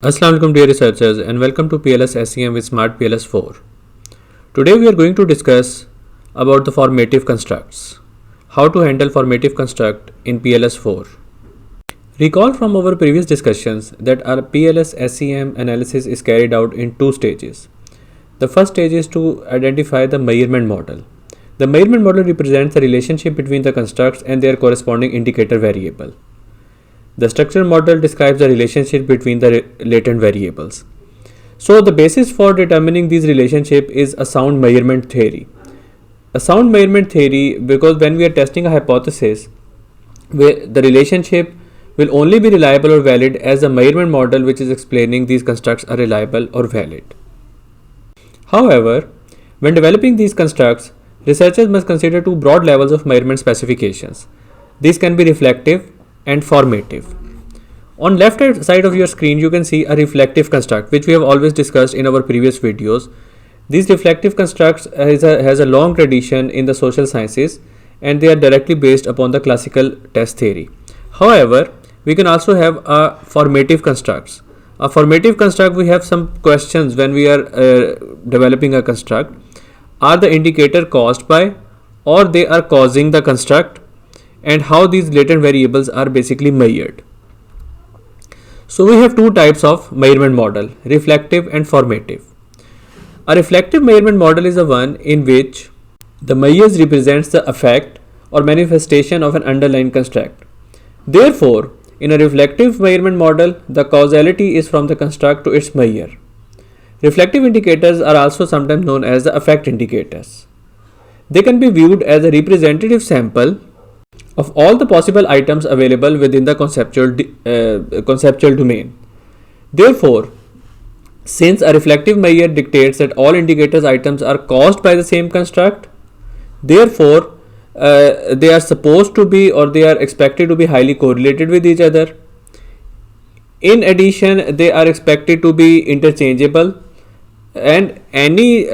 Assalamu alaikum dear researchers and welcome to PLS SEM with SMART PLS4. Today we are going to discuss about the formative constructs. How to handle formative construct in PLS4. Recall from our previous discussions that our PLS SEM analysis is carried out in two stages. The first stage is to identify the measurement model. The measurement model represents the relationship between the constructs and their corresponding indicator variable. The structure model describes the relationship between the latent variables. So the basis for determining these relationship is a sound measurement theory. A sound measurement theory, because when we are testing a hypothesis, the relationship will only be reliable or valid as the measurement model which is explaining these constructs are reliable or valid. However, when developing these constructs, researchers must consider two broad levels of measurement specifications. These can be reflective and formative. On left hand side of your screen you can see a reflective construct which we have always discussed in our previous videos. These reflective constructs has a long tradition in the social sciences and they are directly based upon the classical test theory. However, we can also have a formative constructs. A formative construct, we have some questions when we are developing a construct. Are the indicator caused by or they are causing the construct, and how these latent variables are basically measured. So we have two types of measurement model, reflective and formative. A reflective measurement model is the one in which the measures represents the effect or manifestation of an underlying construct. Therefore, in a reflective measurement model, the causality is from the construct to its measure. Reflective indicators are also sometimes known as the effect indicators. They can be viewed as a representative sample of all the possible items available within the conceptual domain. Therefore, since a reflective measure dictates that all indicators items are caused by the same construct, therefore they are supposed to be or they are expected to be highly correlated with each other. In addition, they are expected to be interchangeable and any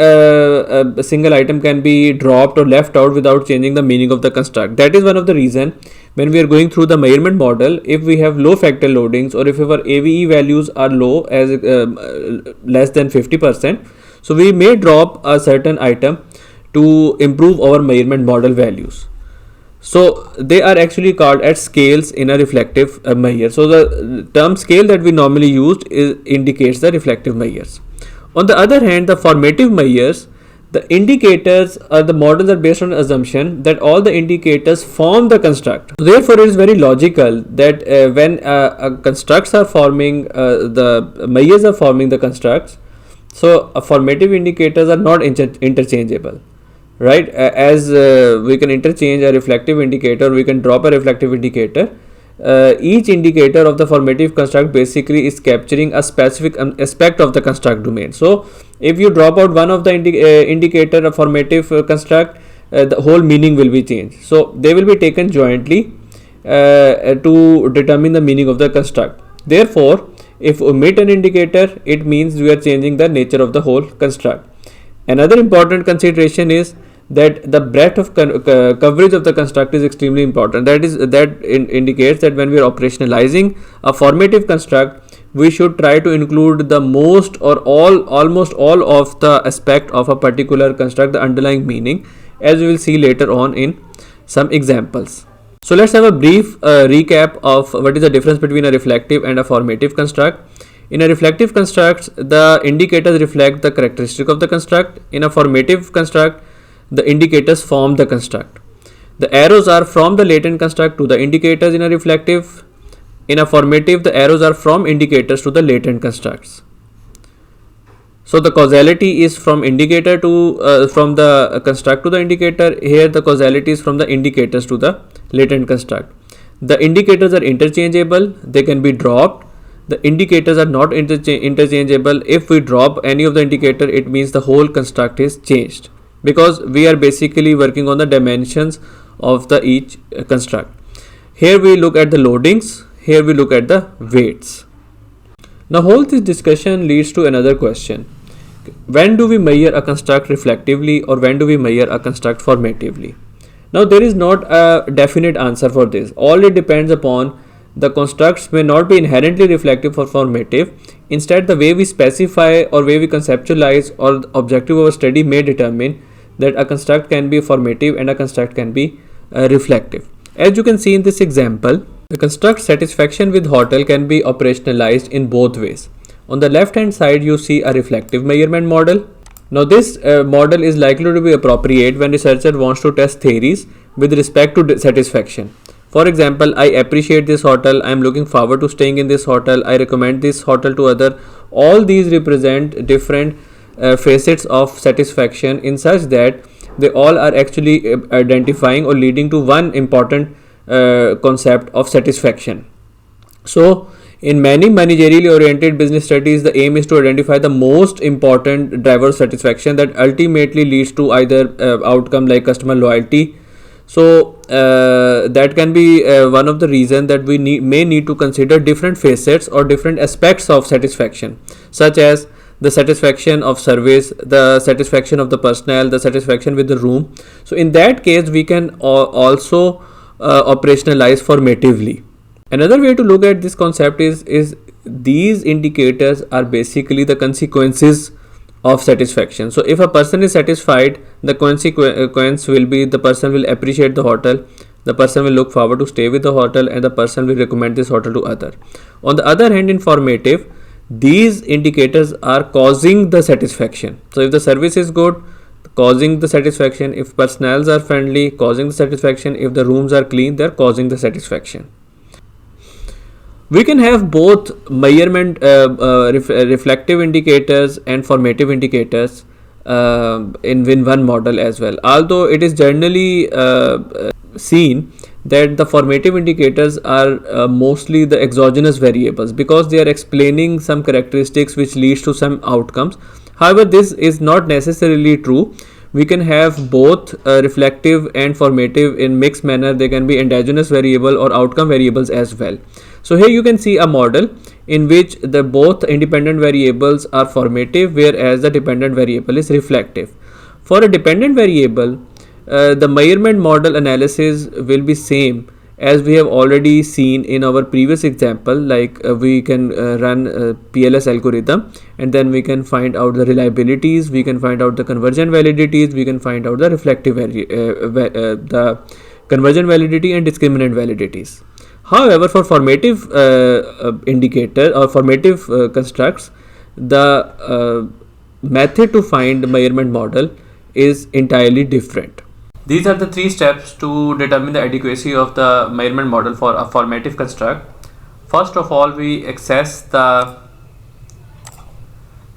single item can be dropped or left out without changing the meaning of the construct. That is one of the reason when we are going through the measurement model, if we have low factor loadings or if our AVE values are low as less than 50%, so we may drop a certain item to improve our measurement model values. So they are actually called as scales in a reflective measure. So the term scale that we normally used indicates the reflective measures. On the other hand, the formative measures, the indicators or the models are based on assumption that all the indicators form the construct. Therefore, it is very logical that when constructs are forming, the measures are forming the constructs, so formative indicators are not interchangeable, right? As we can interchange a reflective indicator, we can drop a reflective indicator. Each indicator of the formative construct basically is capturing a specific aspect of the construct domain. So if you drop out one of the indicator of formative construct, the whole meaning will be changed. So they will be taken jointly to determine the meaning of the construct. Therefore, if omit an indicator, it means we are changing the nature of the whole construct. Another important consideration is that the breadth of coverage of the construct is extremely important. That indicates that when we are operationalizing a formative construct, we should try to include the most or almost all of the aspect of a particular construct, the underlying meaning, as we will see later on in some examples. So let's have a brief recap of what is the difference between a reflective and a formative construct. In a reflective construct, the indicators reflect the characteristic of the construct. In a formative construct, the indicators form the construct. The arrows are from the latent construct to the indicators in a reflective. In a formative, the arrows are from indicators to the latent constructs. So the causality is from indicator to from the construct to the indicator. Here the causality is from the indicators to the latent construct. The indicators are interchangeable, they can be dropped. The indicators are not interchangeable. If we drop any of the indicator, it means the whole construct is changed, because we are basically working on the dimensions of the each construct. Here we look at the loadings, here we look at the weights. Now whole this discussion leads to another question. When do we measure a construct reflectively or when do we measure a construct formatively? Now there is not a definite answer for this. All it depends upon the constructs may not be inherently reflective or formative. Instead, the way we specify or way we conceptualize or the objective of a study may determine that a construct can be formative and a construct can be reflective. As you can see in this example, the construct satisfaction with hotel can be operationalized in both ways. On the left hand side, you see a reflective measurement model. Now this model is likely to be appropriate when researcher wants to test theories with respect to satisfaction. For example, I appreciate this hotel, I am looking forward to staying in this hotel, I recommend this hotel to other. All these represent different facets of satisfaction in such that they all are actually identifying or leading to one important concept of satisfaction. So in many managerially oriented business studies, the aim is to identify the most important driver of satisfaction that ultimately leads to either outcome like customer loyalty. So that can be one of the reasons that we may need to consider different facets or different aspects of satisfaction, such as the satisfaction of service, the satisfaction of the personnel, the satisfaction with the room. So in that case, we can also operationalize formatively. Another way to look at this concept is these indicators are basically the consequences of satisfaction. So if a person is satisfied, the consequence will be the person will appreciate the hotel, the person will look forward to stay with the hotel, and the person will recommend this hotel to other. On the other hand, in formative, these indicators are causing the satisfaction. So if the service is good, causing the satisfaction; if personnel are friendly, causing the satisfaction; if the rooms are clean, they are causing the satisfaction. We can have both measurement reflective indicators and formative indicators in one model as well, although it is generally seen that the formative indicators are mostly the exogenous variables because they are explaining some characteristics which leads to some outcomes. However, this is not necessarily true. We can have both reflective and formative in mixed manner. They can be endogenous variable or outcome variables as well. So here you can see a model in which the both independent variables are formative, whereas the dependent variable is reflective. For a dependent variable, the measurement model analysis will be same as we have already seen in our previous example. Like we can run a PLS algorithm, and then we can find out the reliabilities, we can find out the conversion validities, we can find out the reflective the conversion validity and discriminant validities. However, for formative indicator or formative constructs, the method to find measurement model is entirely different. These are the three steps to determine the adequacy of the measurement model for a formative construct. First of all, we access the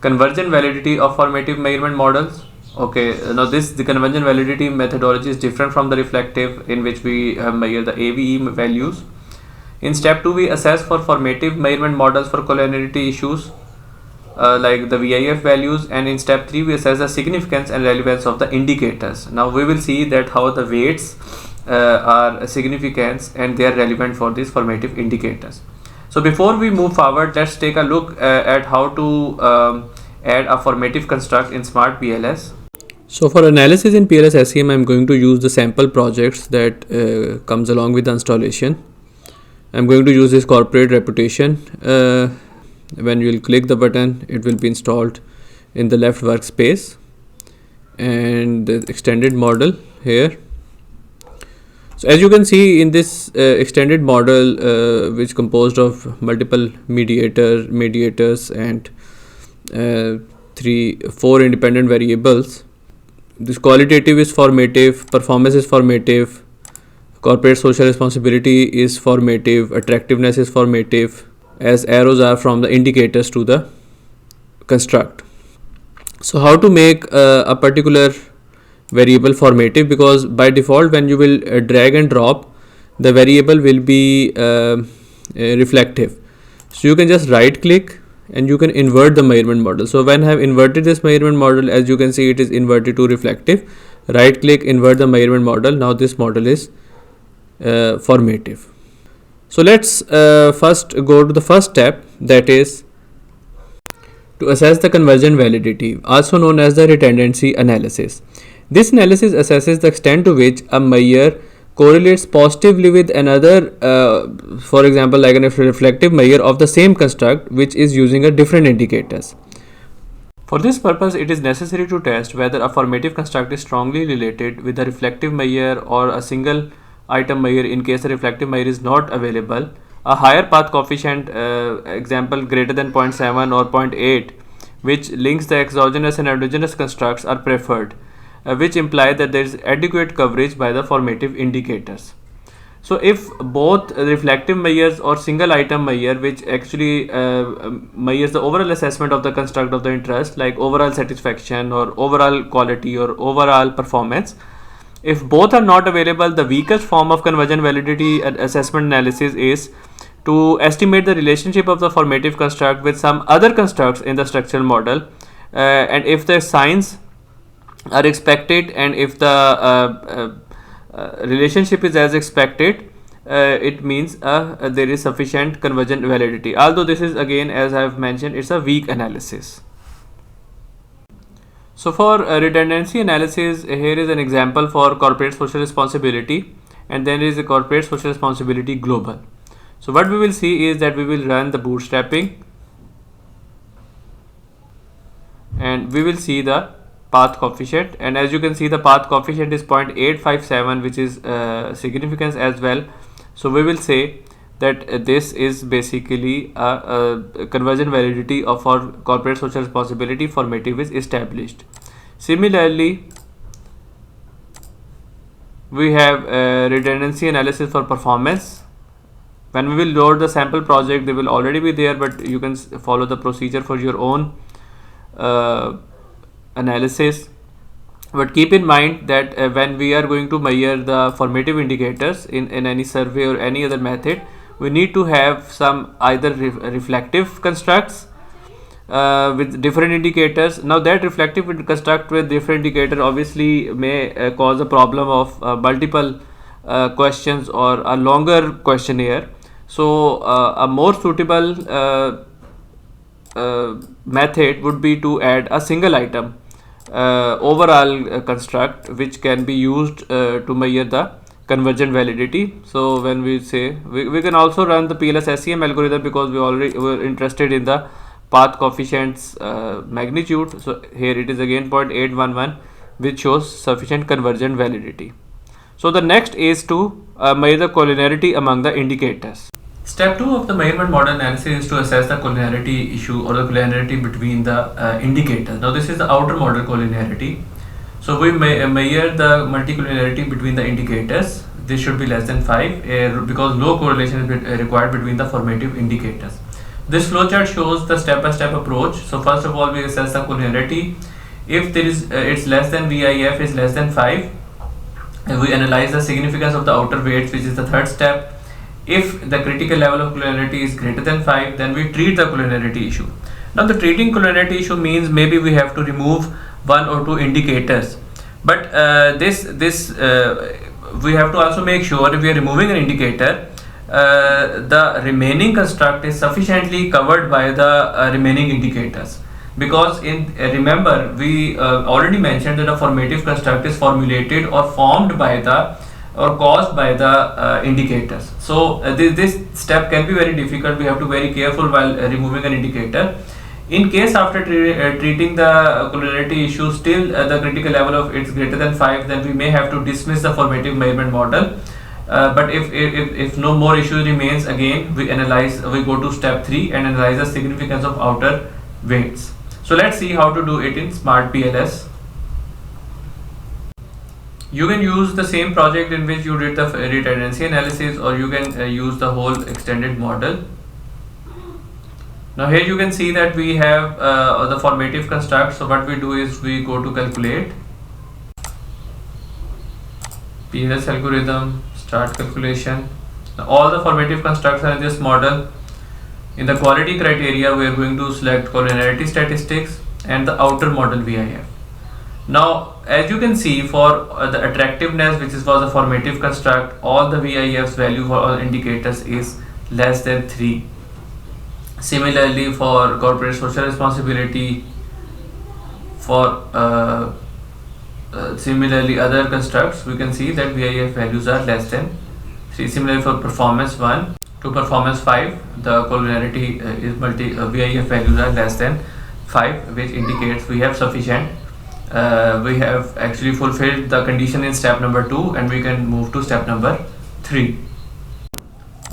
conversion validity of formative measurement models. Okay, now the conversion validity methodology is different from the reflective, in which we measure the AVE values. In step 2, we assess for formative measurement models for collinearity issues like the VIF values, and in step 3 we assess the significance and relevance of the indicators. Now we will see that how the weights are significant and they are relevant for these formative indicators. So before we move forward, let's take a look at how to add a formative construct in SMART PLS. So for analysis in PLS SEM, I am going to use the sample projects that comes along with the installation. I'm going to use this corporate reputation. When you will click the button, it will be installed in the left workspace, and the extended model here. So as you can see in this extended model, which composed of multiple mediators and 4 independent variables, this qualitative is formative, performance is formative, corporate social responsibility is formative, attractiveness is formative, as arrows are from the indicators to the construct. So how to make a particular variable formative, because by default when you will drag and drop, the variable will be reflective. So you can just right click and you can invert the measurement model. So when I have inverted this measurement model, as you can see, it is inverted to reflective. Right click, invert the measurement model. Now this model is formative. So let's first go to the first step, that is to assess the conversion validity, also known as the redundancy analysis. This analysis assesses the extent to which a measure correlates positively with another, for example, like a reflective measure of the same construct which is using a different indicators. For this purpose, it is necessary to test whether a formative construct is strongly related with a reflective measure or a single item measure in case the reflective measure is not available. A higher path coefficient, example greater than 0.7 or 0.8, which links the exogenous and endogenous constructs, are preferred, which imply that there is adequate coverage by the formative indicators. So if both reflective measures or single item measure, which actually measures the overall assessment of the construct of the interest, like overall satisfaction or overall quality or overall performance, if both are not available, the weakest form of conversion validity assessment analysis is to estimate the relationship of the formative construct with some other constructs in the structural model, and if the signs are expected and if the relationship is as expected, it means there is sufficient conversion validity. Although this is, again, as I have mentioned, it's a weak analysis. So for redundancy analysis, here is an example for corporate social responsibility, and then there is a corporate social responsibility global. So what we will see is that we will run the bootstrapping and we will see the path coefficient, and as you can see the path coefficient is 0.857, which is significance as well. So we will say that this is basically a conversion validity of our corporate social responsibility formative is established. Similarly, we have redundancy analysis for performance. When we will load the sample project, they will already be there, but you can follow the procedure for your own analysis. But keep in mind that when we are going to measure the formative indicators in any survey or any other method, we need to have some either reflective constructs with different indicators. Now that reflective construct with different indicator obviously may cause a problem of multiple questions or a longer questionnaire. So a more suitable method would be to add a single item overall construct which can be used to measure the conversion validity. So when we say we can also run the PLS SEM algorithm, because we already were interested in the path coefficients magnitude. So here it is again 0.811, which shows sufficient conversion validity. So the next is to measure the collinearity among the indicators. Step 2 of the measurement model analysis is to assess the collinearity issue or the collinearity between the indicators. Now this is the outer model collinearity. So we measure the multicollinearity between the indicators. This should be less than 5 because low correlation is required between the formative indicators. This flowchart shows the step-by-step approach. So first of all, we assess the collinearity. If there is it's less than VIF is less than 5, we analyze the significance of the outer weights, which is the third step. If the critical level of collinearity is greater than 5, then we treat the collinearity issue. Now the treating collinearity issue means maybe we have to remove one or two indicators, but we have to also make sure if we are removing an indicator, the remaining construct is sufficiently covered by the remaining indicators, because remember we already mentioned that a formative construct is formulated or formed by the or caused by the indicators. So this step can be very difficult. We have to be very careful while removing an indicator. In case after treating the collinearity issue still the critical level of it's greater than 5, then we may have to dismiss the formative measurement model. But if no more issue remains, again we go to step 3 and analyze the significance of outer weights. So let's see how to do it in SMART PLS. You can use the same project in which you did the redundancy analysis, or you can use the whole extended model. Now here you can see that we have the formative construct. So what we do is we go to calculate, PLS algorithm, start calculation. Now all the formative constructs are in this model. In the quality criteria, we are going to select collinearity statistics and the outer model VIF. Now as you can see, for the attractiveness, which is for the formative construct, all the VIF's value for all indicators is less than 3. Similarly, for corporate social responsibility, for similarly other constructs, we can see that VIF values are less than 3. Similarly for performance 1 to performance 5, the collinearity is VIF values are less than 5, which indicates we have sufficient, we have actually fulfilled the condition in step number 2, and we can move to step number 3.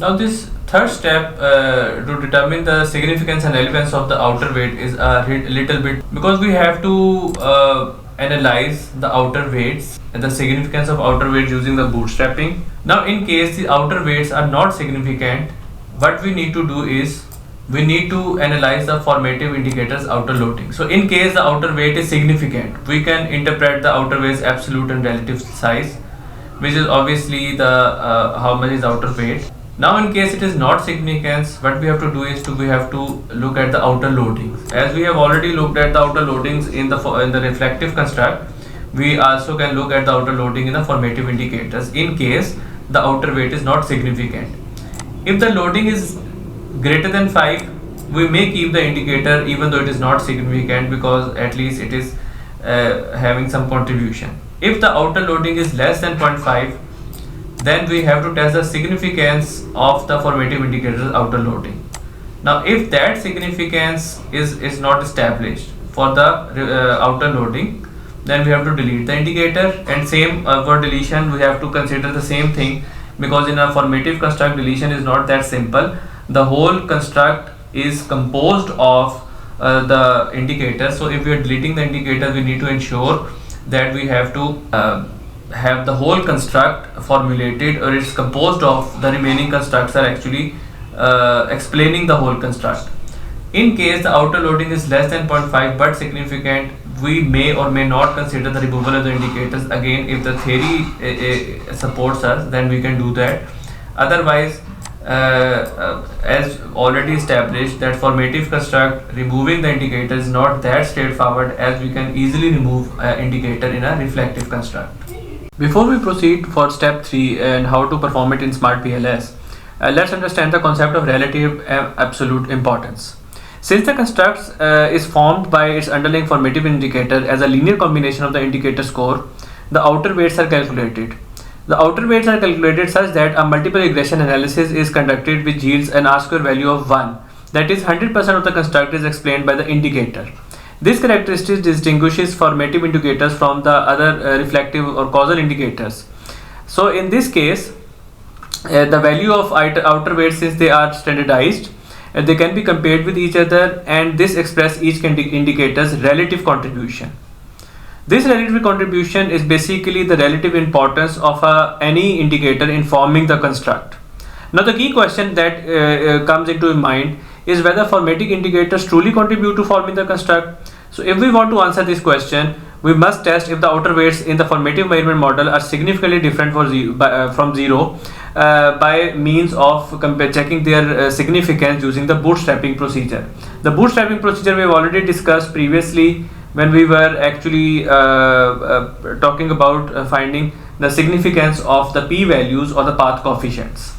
Now this third step to determine the significance and relevance of the outer weight is a little bit, because we have to analyze the outer weights and the significance of outer weights using the bootstrapping. Now in case the outer weights are not significant, what we need to do is we need to analyze the formative indicators outer loading. So in case the outer weight is significant, we can interpret the outer weight's absolute and relative size, which is obviously the how much is outer weight. Now in case it is not significant, what we have to do is we have to look at the outer loadings. As we have already looked at the outer loadings in the reflective construct, we also can look at the outer loading in the formative indicators in case the outer weight is not significant. If the loading is greater than 5, we may keep the indicator even though it is not significant, because at least it is having some contribution. If the outer loading is less than 0.5, then we have to test the significance of the formative indicators outer loading. Now if that significance is not established for the outer loading, then we have to delete the indicator, and same for deletion we have to consider the same thing, because in a formative construct deletion is not that simple. The whole construct is composed of the indicator. So if we are deleting the indicator, we need to ensure that we have to have the whole construct formulated, or it's composed of the remaining constructs are actually explaining the whole construct. In case the outer loading is less than 0.5 but significant, we may or may not consider the removal of the indicators. Again, if the theory supports us, then we can do that. Otherwise, as already established, that formative construct removing the indicator is not that straightforward, as we can easily remove indicator in a reflective construct. Before we proceed for step 3 and how to perform it in SMART PLS, let's understand the concept of relative absolute importance. Since the construct is formed by its underlying formative indicator as a linear combination of the indicator score, the outer weights are calculated. The outer weights are calculated such that a multiple regression analysis is conducted which yields an R-square value of 1. That is, 100% of the construct is explained by the indicator. This characteristic distinguishes formative indicators from the other reflective or causal indicators. So in this case, the value of outer weights, since they are standardized, they can be compared with each other, and this expresses each indicator's relative contribution. This relative contribution is basically the relative importance of any indicator in forming the construct. Now the key question that comes into mind is whether formative indicators truly contribute to forming the construct. So if we want to answer this question, we must test if the outer weights in the formative measurement model are significantly different from zero by means of checking their significance using the bootstrapping procedure. The bootstrapping procedure we have already discussed previously when we were actually talking about finding the significance of the p-values or the path coefficients.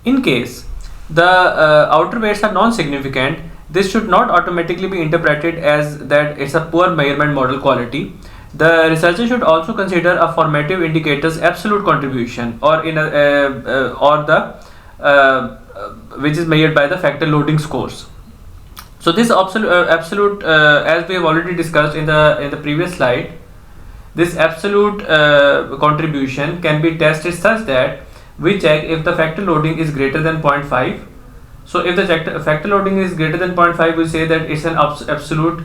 In case the outer weights are non-significant, this should not automatically be interpreted as that it's a poor measurement model quality. The researcher should also consider a formative indicator's absolute contribution, or in which is measured by the factor loading scores. So this absolute as we have already discussed in the previous slide, this absolute contribution can be tested such that we check if the factor loading is greater than 0.5. So if the factor loading is greater than 0.5, we say that it's an absolute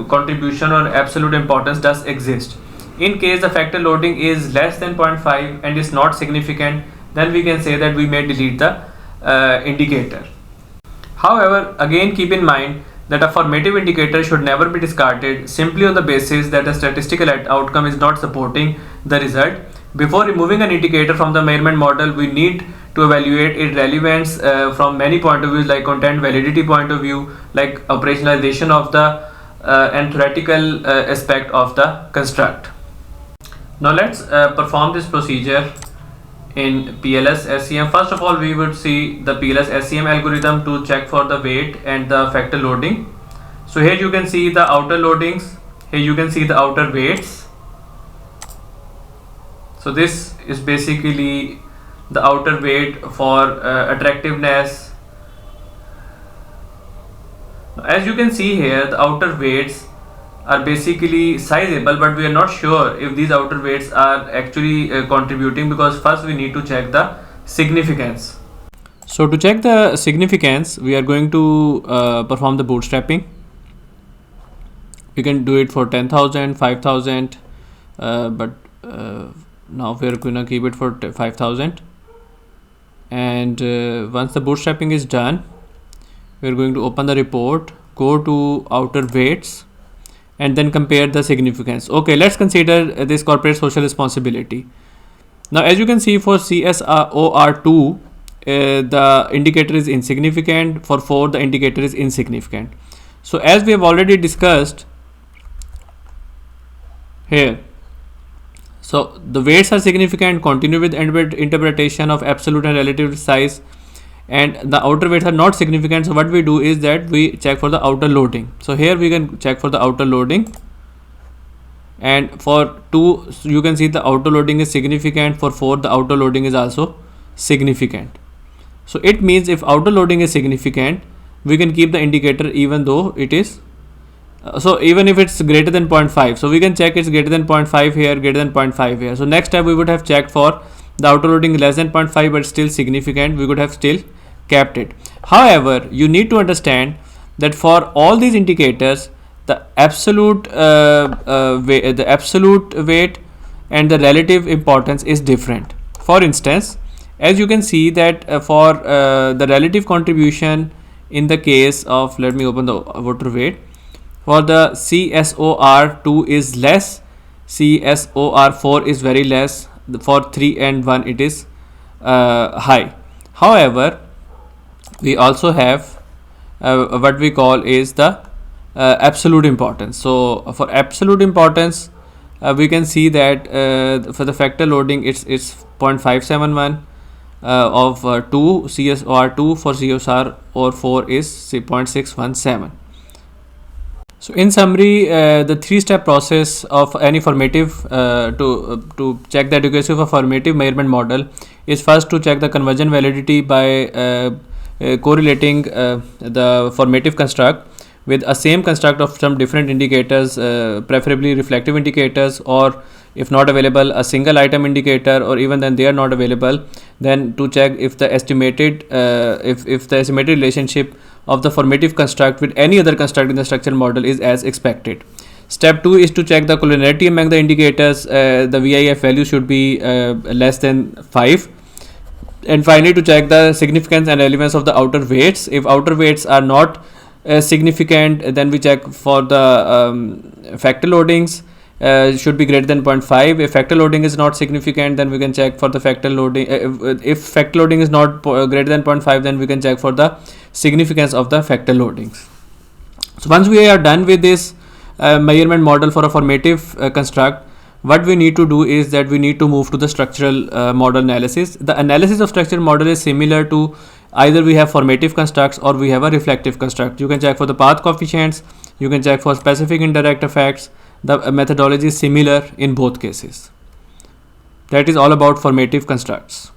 contribution or absolute importance does exist. In case the factor loading is less than 0.5 and is not significant, then we can say that we may delete the indicator. However, again keep in mind that a formative indicator should never be discarded simply on the basis that the statistical outcome is not supporting the result. Before removing an indicator from the measurement model, we need to evaluate its relevance from many point of views, like content validity point of view, like operationalization of the and theoretical aspect of the construct. Now let's perform this procedure in PLS SEM. First of all, we would see the PLS SEM algorithm to check for the weight and the factor loading. So here you can see the outer loadings Here you can see the outer weights. So this is basically the outer weight for attractiveness. As you can see here, the outer weights are basically sizable, but we are not sure if these outer weights are actually contributing, because first we need to check the significance. So to check the significance, we are going to perform the bootstrapping. We can do it for 10,000, 5,000, but now we are gonna keep it for 5,000. And once the bootstrapping is done, we are going to open the report, go to outer weights, and then compare the significance. Okay, let's consider this corporate social responsibility. Now, as you can see, for CSOR2, the indicator is insignificant. For 4, the indicator is insignificant. So as we have already discussed here, so the weights are significant. Continue with interpretation of absolute and relative size, and the outer weights are not significant. So what we do is that we check for the outer loading. So here we can check for the outer loading, and for 2 you can see the outer loading is significant. For 4, the outer loading is also significant. So it means if outer loading is significant, we can keep the indicator even though it is so even if it's greater than 0.5. So we can check it's greater than 0.5 here, greater than 0.5 here. So next step we would have checked for the outer loading less than 0.5 but still significant. We could have still kept it. However, you need to understand that for all these indicators, the absolute weight and the relative importance is different. For instance, as you can see that for the relative contribution in the case of, let me open the water weight, for the CSOR2 is less, CSOR4 is very less, for 3 and 1 it is high. However, we also have what we call is the absolute importance. So for absolute importance, we can see that for the factor loading it's 0.571 of 2 CSOR2, for CSOR4 is 0.617. So in summary, the 3-step process of any formative to check the adequacy of a formative measurement model is first to check the conversion validity by correlating the formative construct with a same construct of some different indicators, preferably reflective indicators, or if not available, a single item indicator, or even then they are not available, then to check if the estimated if the estimated relationship of the formative construct with any other construct in the structural model is as expected. Step 2 is to check the collinearity among the indicators. The VIF value should be less than 5. And finally, to check the significance and relevance of the outer weights. If outer weights are not significant, then we check for the factor loadings. Should be greater than 0.5. If factor loading is not significant, then we can check for the factor loading. If factor loading is not greater than 0.5, then we can check for the significance of the factor loadings. So once we are done with this measurement model for a formative construct, what we need to do is that we need to move to the structural model analysis. The analysis of structural model is similar to either we have formative constructs or we have a reflective construct. You can check for the path coefficients, you can check for specific indirect effects. The methodology is similar in both cases. That is all about formative constructs.